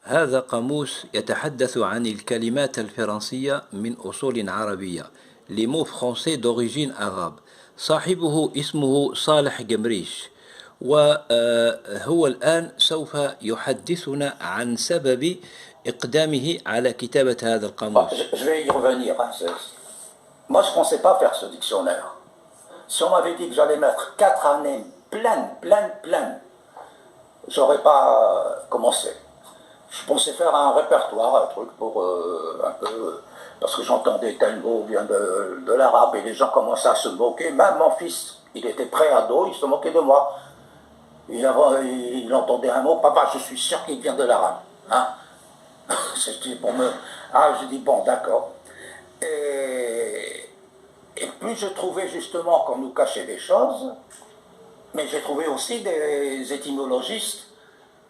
هذا قاموس يتحدث عن الكلمات الفرنسية من أصول عربية. Les mots français d'origine arabe. صاحبه اسمه صالح جمريش، وهو الآن سوف يحدثنا عن سبب إقدامه على كتابة هذا القاموس. Je vais y revenir. Moi, je ne pensais pas faire ce dictionnaire. Si on m'avait dit que j'allais mettre 4 années pleines, j'aurais pas commencé. Je pensais faire un répertoire, un truc pour un peu... Parce que j'entendais tel mot vient de l'arabe et les gens commençaient à se moquer. Même mon fils, il était préado, il se moquait de moi. Il entendait un mot, papa, je suis sûr qu'il vient de l'arabe. Hein? C'était pour me... Ah, je dis, bon, d'accord. Et plus je trouvais justement qu'on nous cachait des choses, mais j'ai trouvé aussi des étymologistes,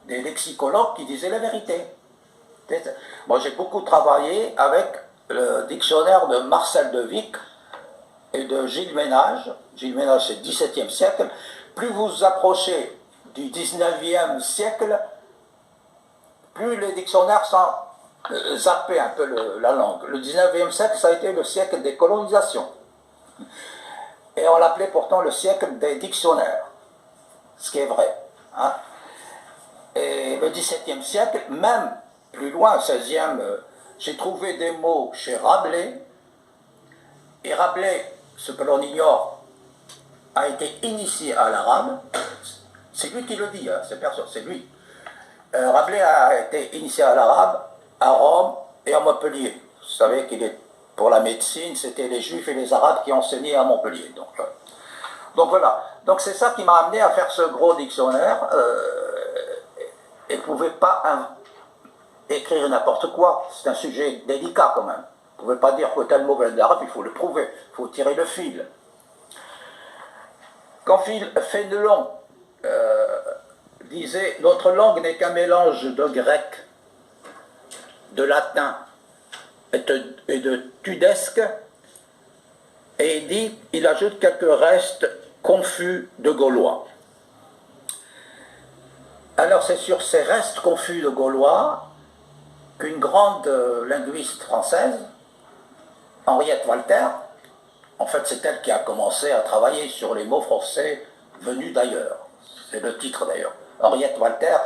des lexicologues qui disaient la vérité. Moi, j'ai beaucoup travaillé avec le dictionnaire de Marcel de Vic et de Gilles Ménage. Gilles Ménage, c'est le XVIIe siècle. Plus vous approchez du XIXe siècle, plus les dictionnaires sont zappés un peu la langue. Le XIXe siècle, ça a été le siècle des colonisations. Et on l'appelait pourtant le siècle des dictionnaires, ce qui est vrai. Hein. Et le XVIIe siècle, même plus loin, 16e, j'ai trouvé des mots chez Rabelais. Et Rabelais, ce que l'on ignore, a été initié à l'arabe. C'est lui qui le dit, hein, c'est personne, c'est lui. Rabelais a été initié à l'arabe, à Rome et à Montpellier. Vous savez qu'il est pour la médecine, c'était les Juifs et les Arabes qui enseignaient à Montpellier. Donc voilà. Donc c'est ça qui m'a amené à faire ce gros dictionnaire. Et ne pouvait pas écrire n'importe quoi. C'est un sujet délicat quand même. Vous ne pouvez pas dire que tel mot vient de l'arabe, il faut le prouver, il faut tirer le fil. Quand Fénelon disait « Notre langue n'est qu'un mélange de grec, de latin et de tudesque », et il ajoute quelques restes confus de gaulois. Alors c'est sur ces restes confus de gaulois qu'une grande linguiste française, Henriette Walter, en fait c'est elle qui a commencé à travailler sur les mots français venus d'ailleurs, c'est le titre d'ailleurs, Henriette Walter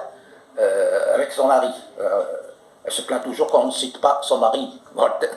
avec son mari, elle se plaint toujours qu'on ne cite pas son mari, Walter.